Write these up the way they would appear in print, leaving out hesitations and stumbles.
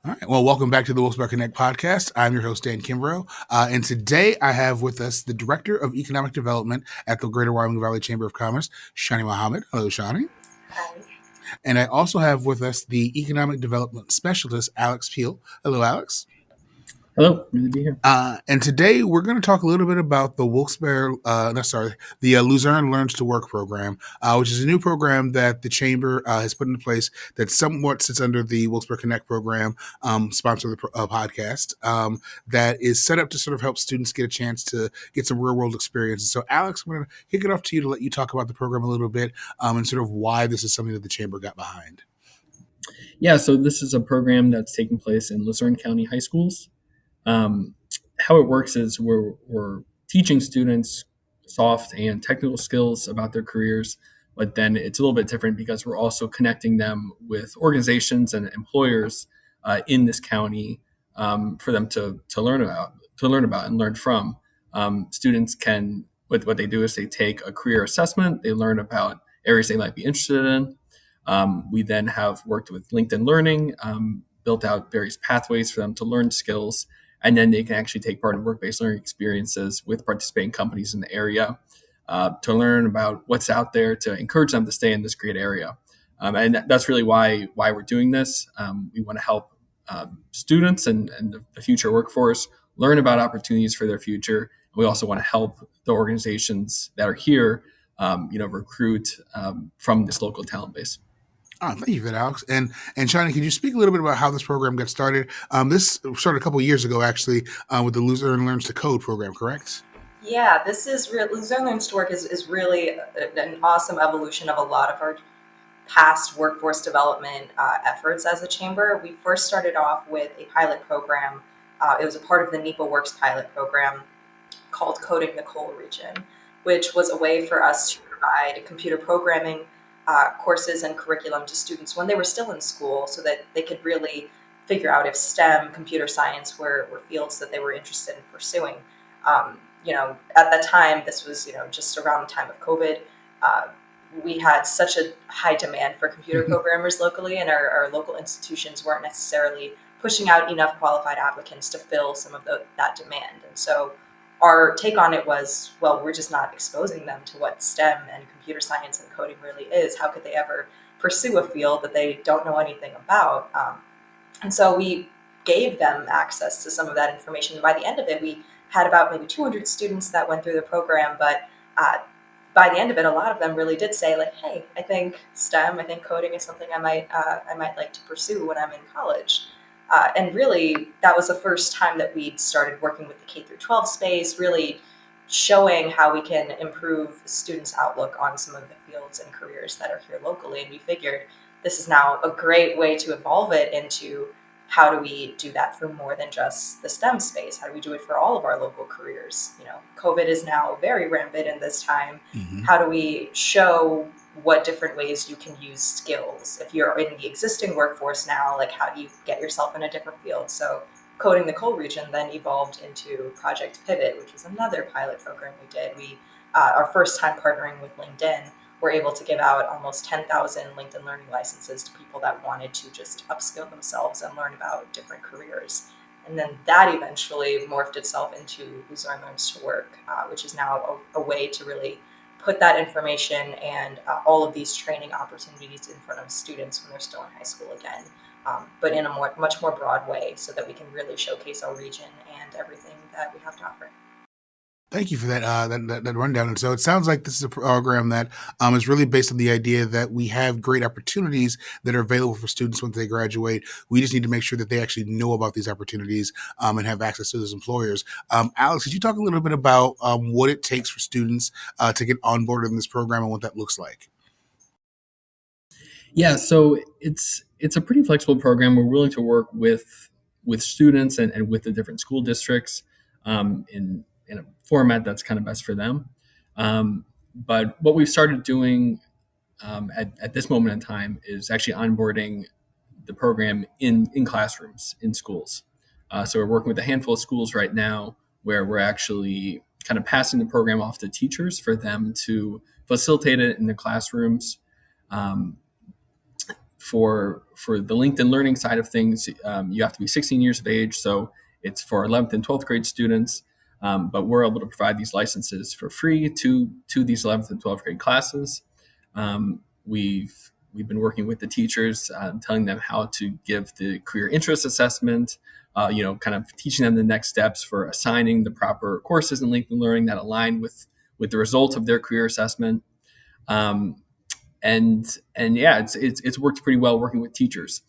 All right. Well, welcome back to the Wilkes-Barre Connect podcast. I'm your host, Dan Kimbrough. And today I have with us the Director of Economic Development at the Greater Wyoming Valley Chamber of Commerce, Shanie Mohamed. Hello, Shanie. Hi. And I also have with us the Economic Development Specialist, Alex Piehl. Hello, Alex. Hello, good to be here. And today we're going to talk a little bit about the Luzerne Learns to Work program, which is a new program that the Chamber has put into place that somewhat sits under the Wilkes-Barre Connect program, sponsor of the podcast, that is set up to sort of help students get a chance to get some real world experience. So, Alex, I'm going to kick it off to you to let you talk about the program a little bit and sort of why this is something that the Chamber got behind. Yeah, so this is a program that's taking place in Luzerne County high schools. How it works is we're teaching students soft and technical skills about their careers, but then it's a little bit different because we're also connecting them with organizations and employers in this county for them to learn about and learn from. Students can what they do is they take a career assessment, they learn about areas they might be interested in. We then have worked with LinkedIn Learning, built out various pathways for them to learn skills, and then they can actually take part in work-based learning experiences with participating companies in the area to learn about what's out there, to encourage them to stay in this great area. And that's really why we're doing this. We want to help students and the future workforce learn about opportunities for their future. And we also want to help the organizations that are here, recruit from this local talent base. Oh, thank you for that, Alex. And Shani, can you speak a little bit about how this program got started? This started a couple of years ago, actually, with the Luzerne Learns to Code program, correct? Yeah, this is Luzerne Learns to Work is really an awesome evolution of a lot of our past workforce development efforts as a chamber. We first started off with a pilot program. It was a part of the NEPA Works pilot program called Coding the Coal Region, which was a way for us to provide computer programming courses and curriculum to students when they were still in school so that they could really figure out if STEM, computer science, were fields that they were interested in pursuing. At that time, this was, just around the time of COVID, we had such a high demand for computer programmers locally, and our local institutions weren't necessarily pushing out enough qualified applicants to fill some of that demand. And so our take on it was, well, we're just not exposing them to what STEM and computer science and coding really is. How could they ever pursue a field that they don't know anything about? And so we gave them access to some of that information. And by the end of it, we had about maybe 200 students that went through the program. But by the end of it, a lot of them really did say, like, hey, I think STEM, I think coding is something I might like to pursue when I'm in college. And really, that was the first time that we'd started working with the K through 12 space, really showing how we can improve students' outlook on some of the fields and careers that are here locally. And we figured this is now a great way to evolve it into how do we do that for more than just the STEM space? How do we do it for all of our local careers? COVID is now very rampant in this time. Mm-hmm. How do we show what different ways you can use skills? If you're in the existing workforce now, like how do you get yourself in a different field? So Coding the Coal Region then evolved into Project Pivot, which was another pilot program we did. We, our first time partnering with LinkedIn, were able to give out almost 10,000 LinkedIn Learning licenses to people that wanted to just upskill themselves and learn about different careers. And then that eventually morphed itself into Luzerne Learns to Work, which is now a way to really put that information and all of these training opportunities in front of students when they're still in high school again, but in a much more broad way so that we can really showcase our region and everything that we have to offer. Thank you for that that rundown. And so it sounds like this is a program that is really based on the idea that we have great opportunities that are available for students once they graduate. We just need to make sure that they actually know about these opportunities and have access to those employers. Alex, could you talk a little bit about what it takes for students to get onboarded in this program and what that looks like? Yeah, so it's a pretty flexible program. We're willing to work with students and with the different school districts in a format that's kind of best for them. But what we've started doing at this moment in time is actually onboarding the program in classrooms, in schools. So we're working with a handful of schools right now where we're actually kind of passing the program off to teachers for them to facilitate it in the classrooms. for the LinkedIn Learning side of things, you have to be 16 years of age, so it's for 11th and 12th grade students. But we're able to provide these licenses for free to these 11th and 12th grade classes. We've been working with the teachers, telling them how to give the career interest assessment, kind of teaching them the next steps for assigning the proper courses in LinkedIn Learning that align with the results of their career assessment. Um, and yeah, it's worked pretty well working with teachers.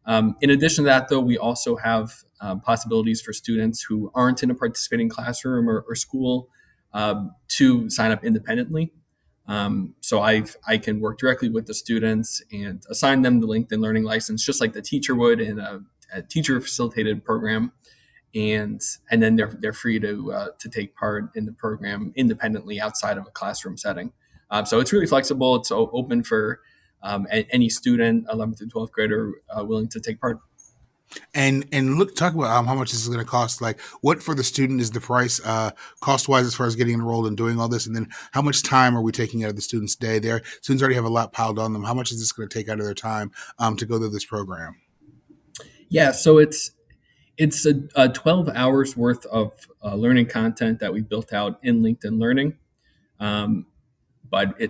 In addition to that, though, we also have possibilities for students who aren't in a participating classroom or school to sign up independently. So I can work directly with the students and assign them the LinkedIn Learning license, just like the teacher would in a teacher facilitated program, and then they're free to take part in the program independently outside of a classroom setting. So it's really flexible. It's open for any student, 11th and 12th grader, willing to take part. And look, talk about how much this is going to cost. Like, what for the student is the price, cost wise, as far as getting enrolled and doing all this, and then how much time are we taking out of the students' day? Their students already have a lot piled on them. How much is this going to take out of their time to go through this program? Yeah, so it's a 12 hours worth of learning content that we built out in LinkedIn Learning, um, but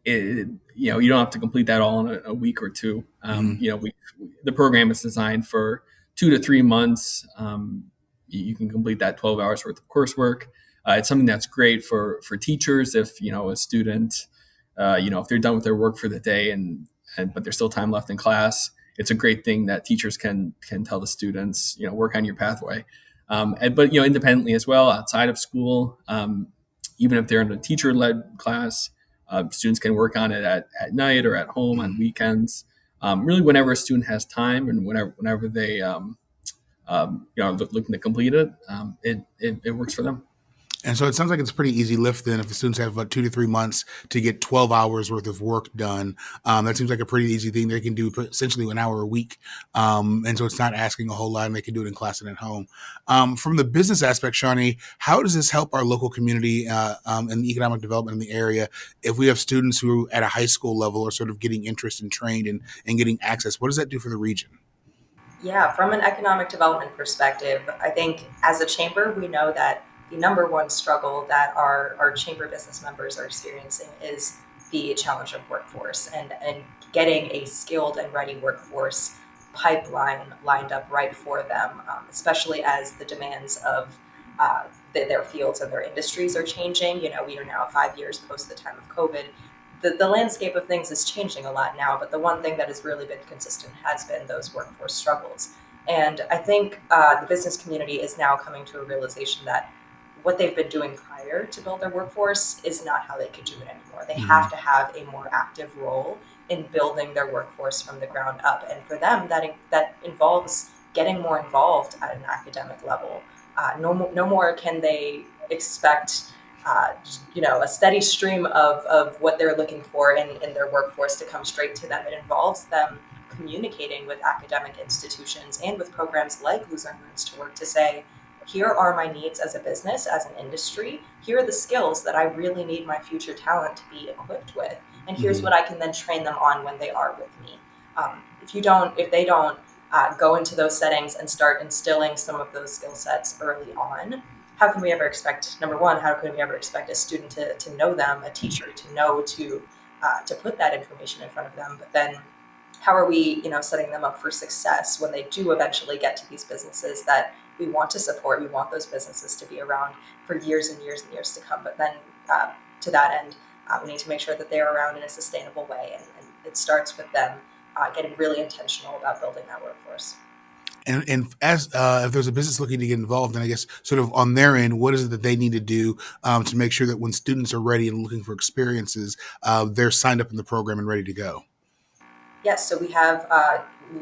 you don't have to complete that all in a week or two. Mm-hmm. The program is designed for 2 to 3 months. You can complete that 12 hours worth of coursework. It's something that's great for teachers if a student, if they're done with their work for the day and but there's still time left in class. It's a great thing that teachers can tell the students, work on your pathway. But independently as well, outside of school, even if they're in a teacher-led class, students can work on it at night or at home on weekends. Really, whenever a student has time and whenever they looking to complete it, it works for them. And so it sounds like it's a pretty easy lift then if the students have about 2 to 3 months to get 12 hours worth of work done. That seems like a pretty easy thing they can do essentially an hour a week. And so it's not asking a whole lot and they can do it in class and at home. From the business aspect, Shanie, how does this help our local community and the economic development in the area if we have students who at a high school level are sort of getting interest and trained and getting access? What does that do for the region? Yeah, from an economic development perspective, I think as a chamber, we know that the number one struggle that our chamber business members are experiencing is the challenge of workforce and getting a skilled and ready workforce pipeline lined up right for them, especially as the demands of their fields and their industries are changing. We are now 5 years post the time of COVID. The landscape of things is changing a lot now, but the one thing that has really been consistent has been those workforce struggles. And I think the business community is now coming to a realization that what they've been doing prior to build their workforce is not how they could do it anymore. They have to have a more active role in building their workforce from the ground up. And for them, that involves getting more involved at an academic level. No more can they expect a steady stream of what they're looking for in their workforce to come straight to them. It involves them communicating with academic institutions and with programs like Luzerne Learns to work to say, here are my needs as a business, as an industry. Here are the skills that I really need my future talent to be equipped with. And here's what I can then train them on when they are with me. If they don't go into those settings and start instilling some of those skill sets early on, how can we ever expect, number one, how can we ever expect a student to know them, a teacher to know to put that information in front of them? But then how are we, setting them up for success when they do eventually get to these businesses that we want to support? We want those businesses to be around for years and years and years to come. But then to that end, we need to make sure that they're around in a sustainable way. And it starts with them getting really intentional about building that workforce. And as if there's a business looking to get involved, then I guess sort of on their end, what is it that they need to do to make sure that when students are ready and looking for experiences, they're signed up in the program and ready to go? Yes, so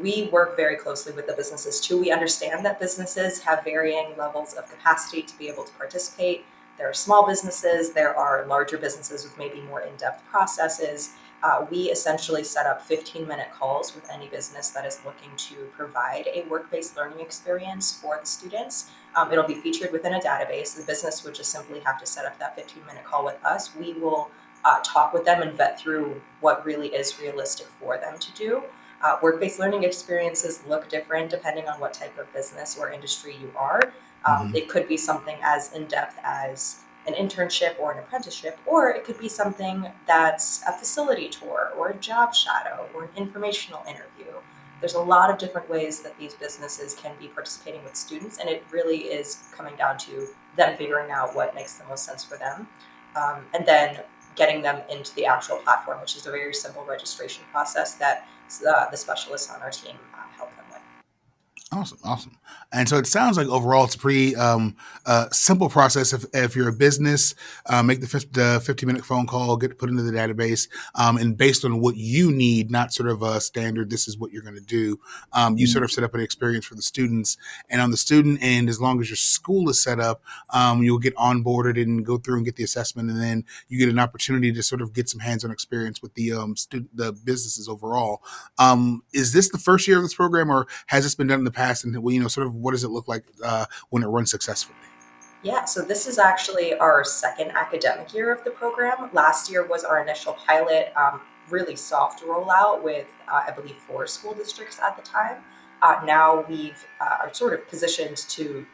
we work very closely with the businesses too. We understand that businesses have varying levels of capacity to be able to participate. There are small businesses, there are larger businesses with maybe more in-depth processes. We essentially set up 15-minute calls with any business that is looking to provide a work-based learning experience for the students. It'll be featured within a database. The business would just simply have to set up that 15-minute call with us. We will talk with them and vet through what really is realistic for them to do. Work-based learning experiences look different depending on what type of business or industry you are. Hmm. It could be something as in-depth as an internship or an apprenticeship, or it could be something that's a facility tour or a job shadow or an informational interview. There's a lot of different ways that these businesses can be participating with students, and it really is coming down to them figuring out what makes the most sense for them, and then getting them into the actual platform, which is a very simple registration process that the specialists on our team help them with. Awesome, awesome. And so it sounds like overall it's a pretty simple process. If you're a business, make the 50-minute phone call, get put into the database, and based on what you need, not sort of a standard, this is what you're going to do, you sort of set up an experience for the students. And on the student end, as long as your school is set up, you'll get onboarded and go through and get the assessment. And then you get an opportunity to sort of get some hands-on experience with the the businesses overall. Is this the first year of this program, or has this been done in the past? And sort of what does it look like when it runs successfully? Yeah, so this is actually our second academic year of the program. Last year was our initial pilot, really soft rollout with, I believe, 4 school districts at the time. Now we've are sort of positioned to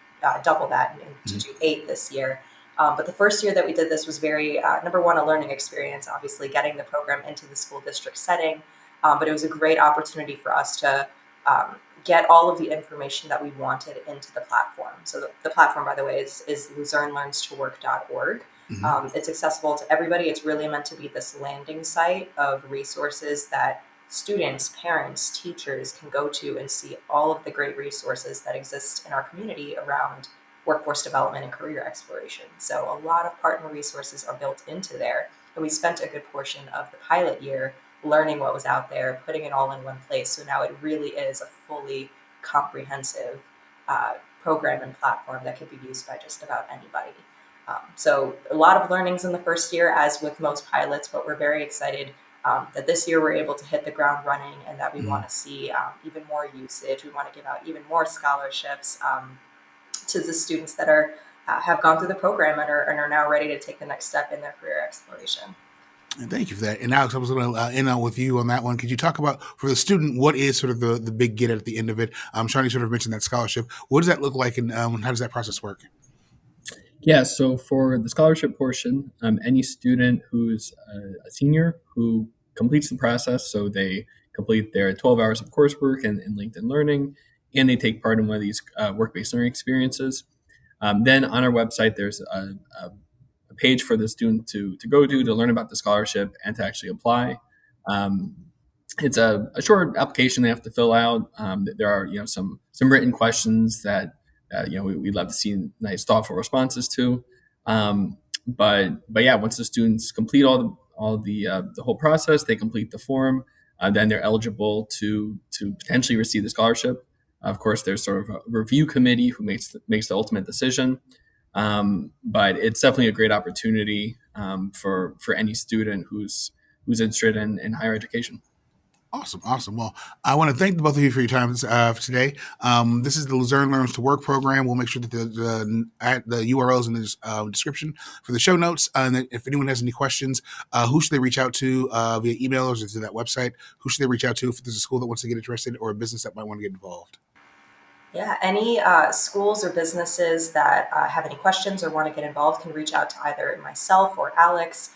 double that and to do 8 this year. But the first year that we did this was very, number one, a learning experience, obviously getting the program into the school district setting. But it was a great opportunity for us to get all of the information that we wanted into the platform. So the platform, by the way, is LuzerneLearnsToWork.org. Mm-hmm. It's accessible to everybody. It's really meant to be this landing site of resources that students, parents, teachers can go to and see all of the great resources that exist in our community around workforce development and career exploration. So a lot of partner resources are built into there. And we spent a good portion of the pilot year learning what was out there, putting it all in one place. So now it really is a fully comprehensive program and platform that could be used by just about anybody. So a lot of learnings in the first year, as with most pilots, but we're very excited that this year we're able to hit the ground running and that we Mm-hmm. want to see even more usage. We want to give out even more scholarships to the students that are have gone through the program and are now ready to take the next step in their career exploration. And thank you for that. And Alex, I was going to end on with you on that one. Could you talk about, for the student, what is sort of the big get at the end of it? Shani sort of mentioned that scholarship. What does that look like, and how does that process work? Yeah, so for the scholarship portion, any student who's a senior who completes the process, so they complete their 12 hours of coursework in LinkedIn Learning, and they take part in one of these work-based learning experiences. Then on our website, there's a page for the student to go to learn about the scholarship and to actually apply. Um, it's a short application they have to fill out. There are some written questions that we'd love to see nice thoughtful responses to. But yeah, once the students complete the whole process, they complete the form, then they're eligible to potentially receive the scholarship. Of course, there's sort of a review committee who makes the ultimate decision. But it's definitely a great opportunity for any student who's interested in higher education. Awesome, awesome. Well, I want to thank the both of you for your time today. This is the Luzerne Learns to Work program. We'll make sure that the URLs in the description for the show notes. And that if anyone has any questions, who should they reach out to via email or to that website? Who should they reach out to if there's a school that wants to get interested or a business that might want to get involved? Yeah, any schools or businesses that have any questions or want to get involved can reach out to either myself or Alex.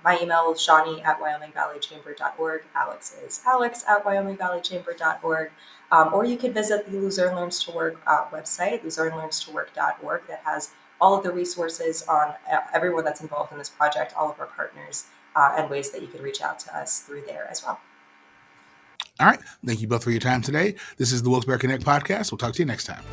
My email is Shanie@WyomingValleyChamber.org. Alex is Alex@WyomingValleyChamber.org. Or you could visit the Luzerne Learns to Work website, LuzerneLearnsToWork.org, that has all of the resources on everyone that's involved in this project, all of our partners, and ways that you could reach out to us through there as well. All right. Thank you both for your time today. This is the Wilkes-Barre Connect podcast. We'll talk to you next time.